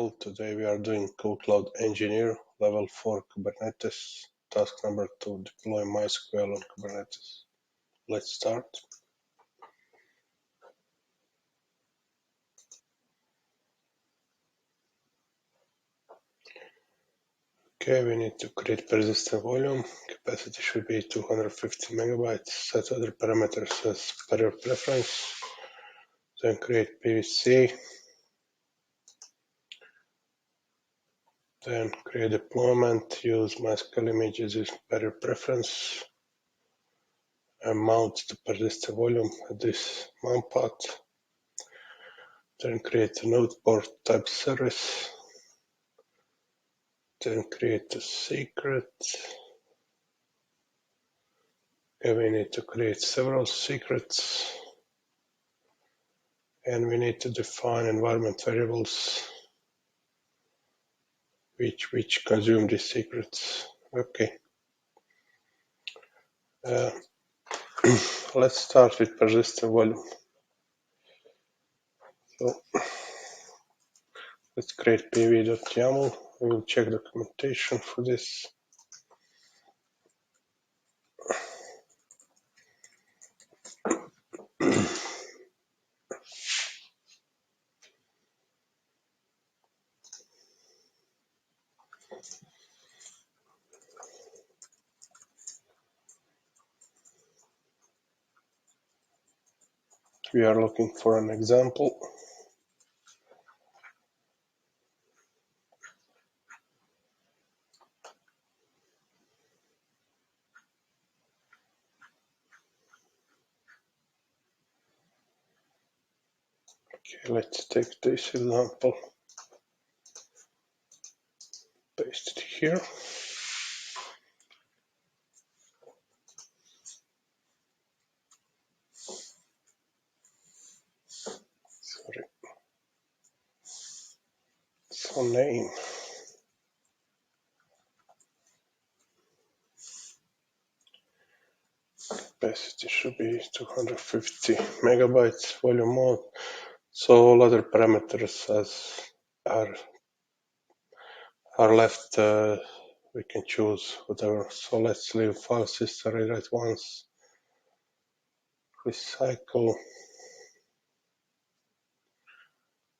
Today we are doing KodeKloud Engineer Level 4 Kubernetes. Task number 2, deploy MySQL on Kubernetes. Let's start. Okay, we need to create persistent volume. Capacity should be 250 megabytes. Set other parameters as per your preference. Then create PVC. Then create deployment. Use MySQL images as per your preference. And mount the persistent volume at this mount path. Then create a node port type service. Then create a secret. Okay, we need to create several secrets. And we need to define environment variables which consume these secrets. Okay. Let's start with persistent volume. So let's create pv.yaml. We will check documentation for this. We are looking for an example. Okay, let's take this example. Paste it here. Sorry. So name. Capacity should be 250 megabytes volume mode. So all other parameters are left. We can choose whatever. So let's leave file system rewrite once. Recycle.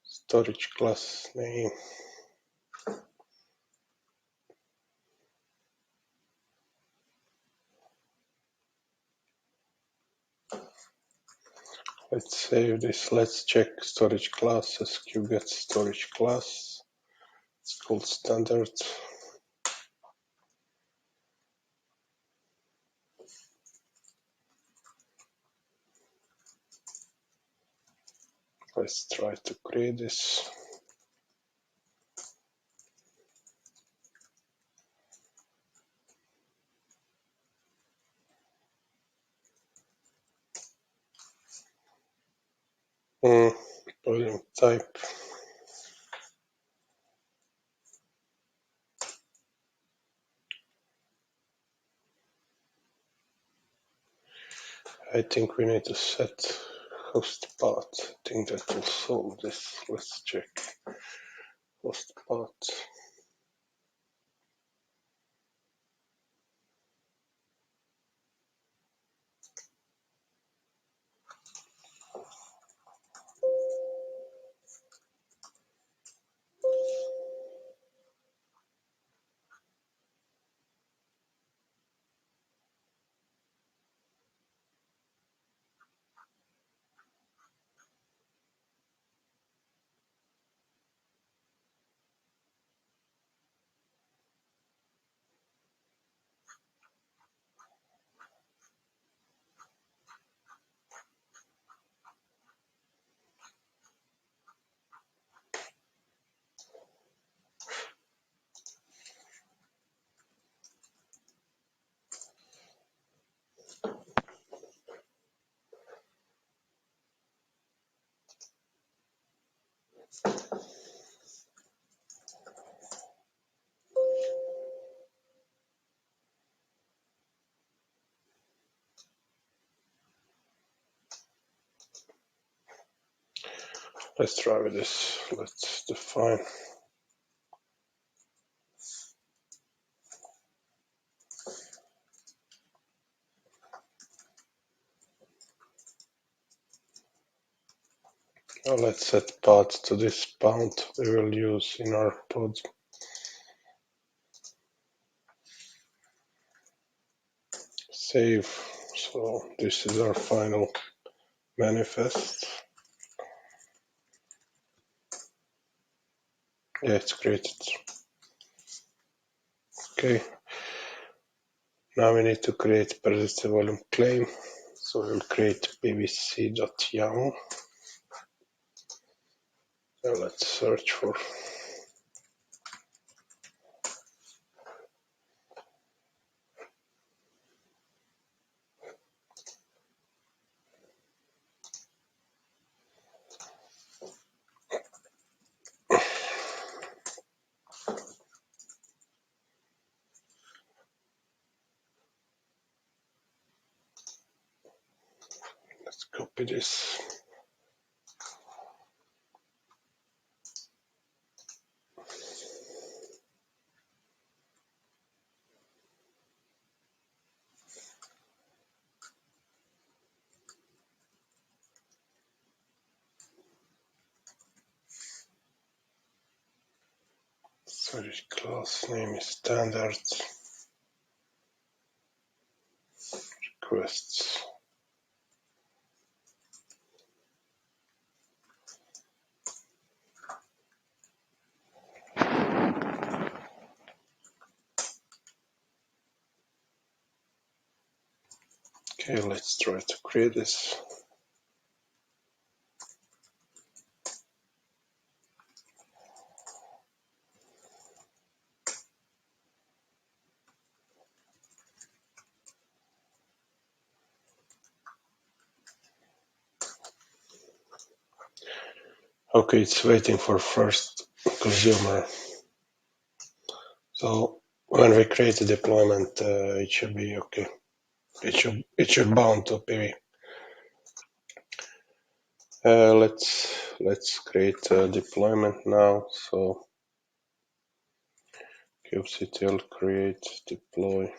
Storage class name. Let's save this. Let's check storage class as kuget storage class. It's called standard. Let's try to create this. Volume type. I think we need to set host path. I think that will solve this. Let's check host path. Let's try with this. Let's define Now let's set path to this bound we will use in our pods. Save. So this is our final manifest. Yeah, it's created. Okay. Now we need to create persistent volume claim. So we'll create pvc.yaml. Now let's search for. Let's copy this. Sorry, class name is standard requests. Okay, let's try to create this. Okay, it's waiting for first consumer. So when we create a deployment, it should be okay. It should bound to PV. Let's create a deployment now. So kubectl create deploy.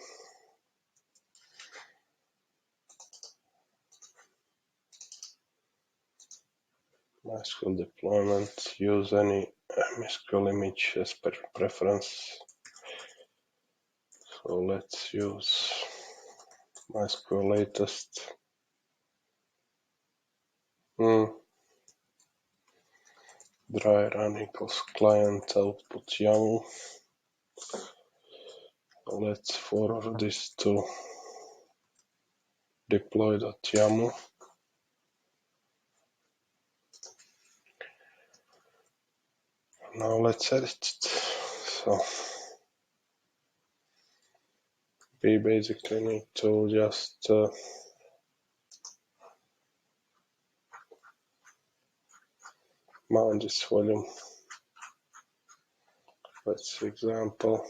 MySQL deployment. Use any MySQL image as per preference. So let's use MySQL latest. Dry run equals client output YAML. Let's forward this to deploy.yaml. Now let's edit it. So we basically need to just mount this volume. Let's example.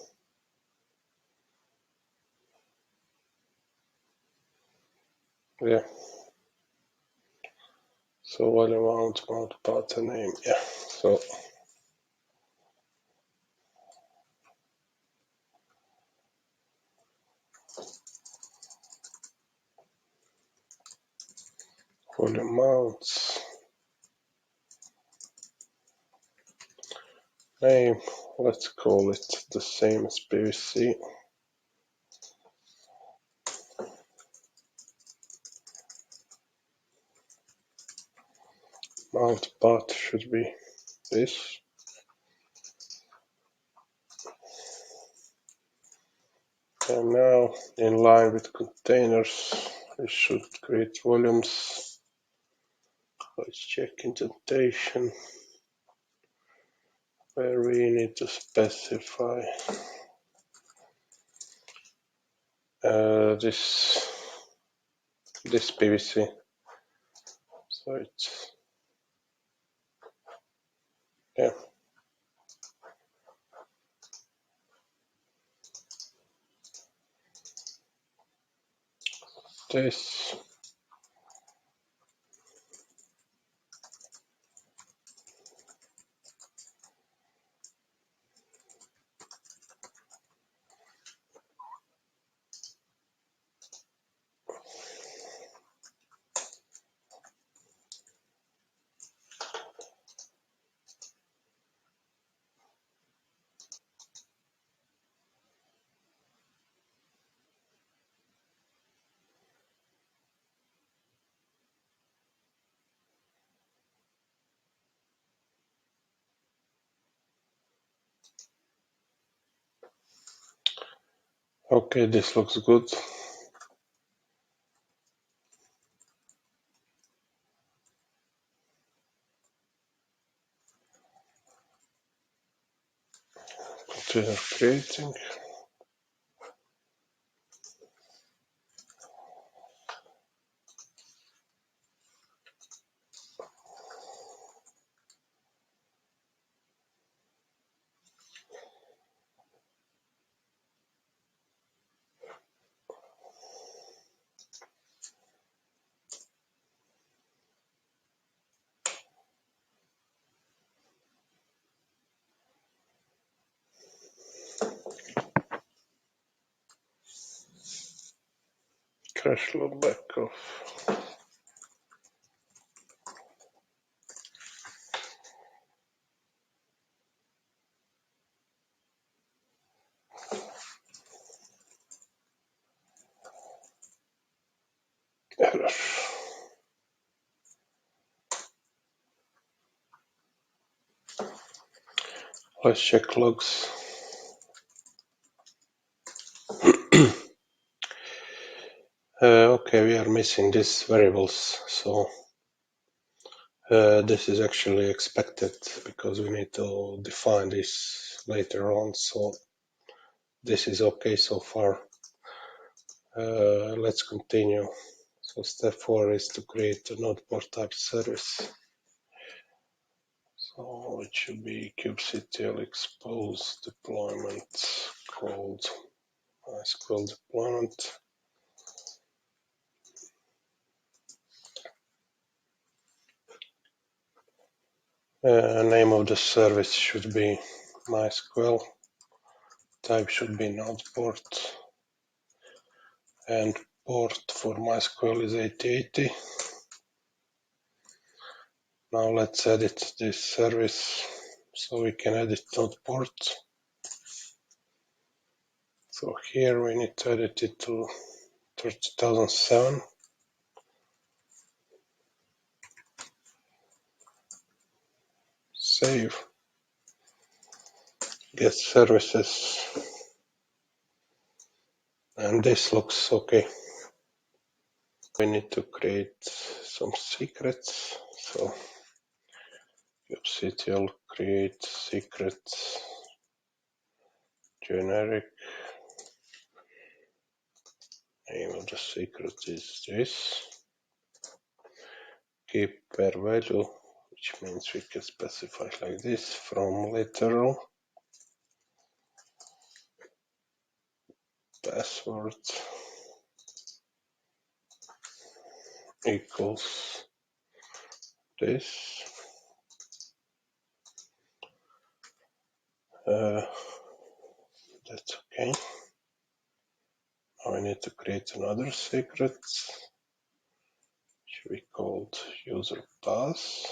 Yeah. So volume mount path name. Yeah. So volume mounts name. Let's call it the same as PVC. Mount path should be this. And now, in line with containers, we should create volumes. Let's check indentation, where we need to specify this PVC. So it's, yeah. This. Okay, this looks good. Continue creating. Crash log back off. Error. Let's check logs. Okay, we are missing these variables, so this is actually expected because we need to define this later on, so this is okay so far. Let's continue. So step 4 is to create a node port type service. So it should be kubectl expose deployment called SQL deployment. Name of the service should be MySQL. Type should be node port. And port for MySQL is 8080. Now let's edit this service so we can edit node port. So here we need to edit it to 30,007. Save. Get services. And this looks okay. We need to create some secrets. So kubectl create secrets generic. Name of the secret is this. Keep per value, which means we can specify like this from literal password equals this. That's okay. Now I need to create another secret, which we called user pass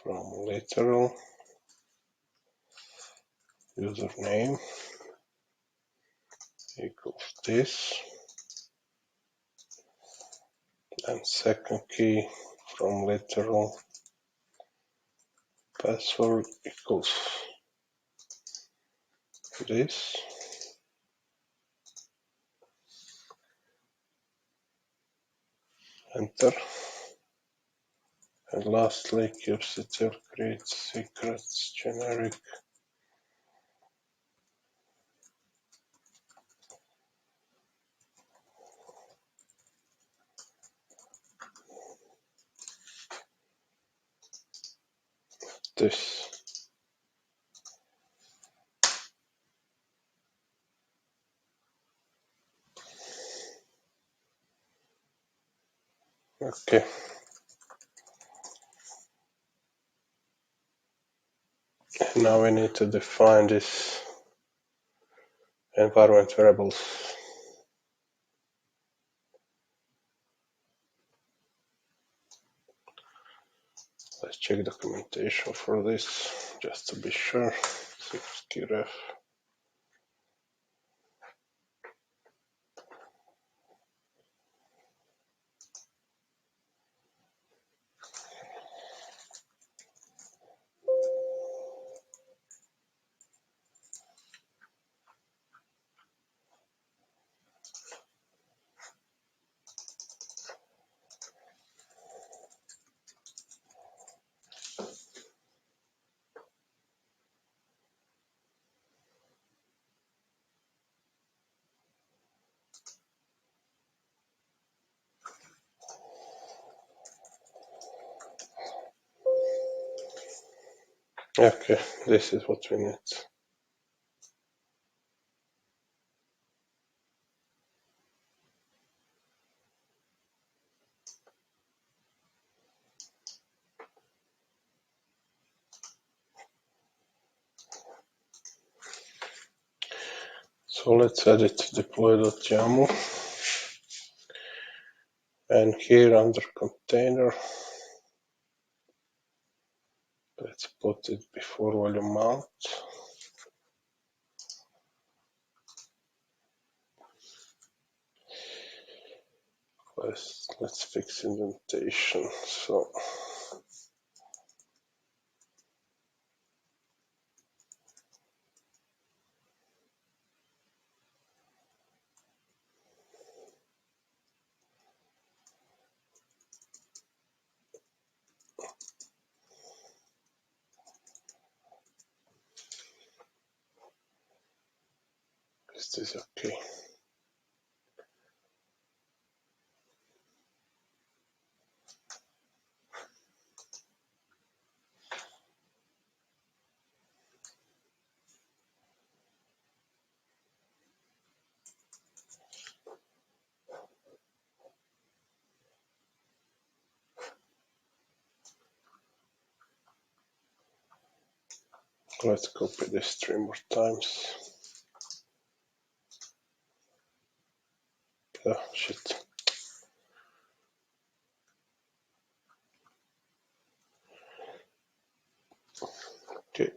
from literal username equals this, and second key from literal password equals this. Enter. And lastly, kubectl create secrets generic. This. Okay. Now we need to define this environment variables. Let's check documentation for this just to be sure. 6kref. Okay, this is what we need. So let's add it to deploy.yaml. And here under container, let's put it before volume mount. Let's fix indentation. So this is okay. Let's copy this 3 more times. Oh, shit. Okay.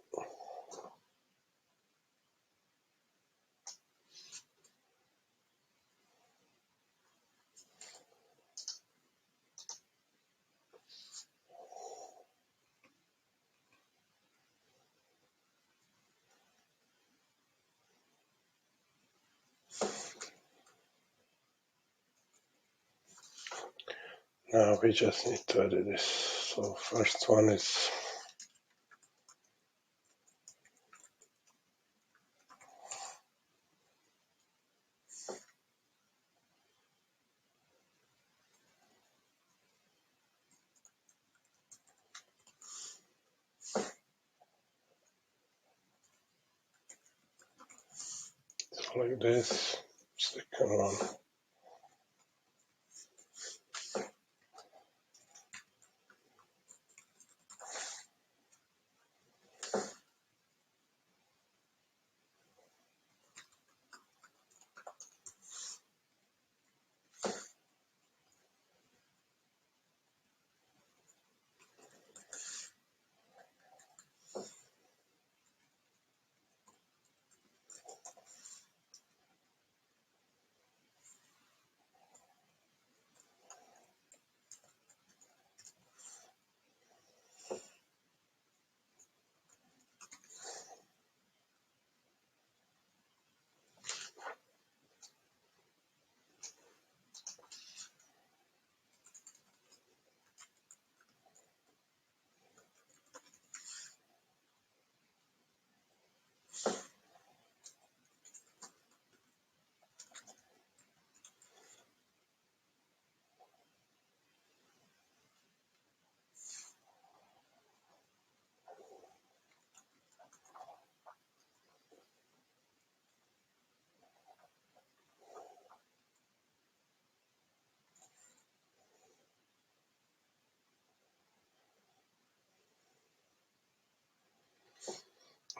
Now we just need to edit this. So first one is like this. Second one.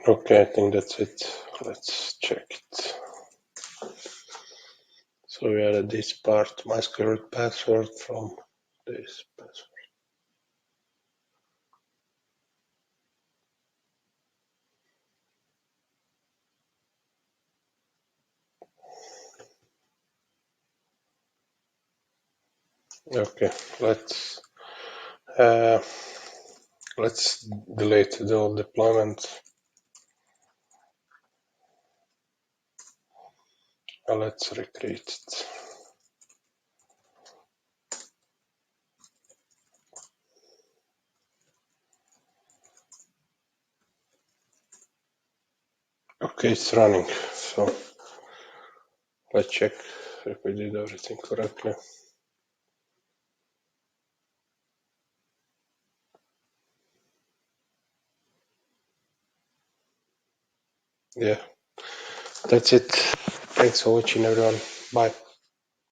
Okay, I think that's it. Let's check it. So we added this part, MySQL root password from this password. Okay, uh, let's delete the old deployment. Let's recreate it. Okay, it's running. So let's check if we did everything correctly. Yeah, that's it. Thanks for watching, everyone. Bye.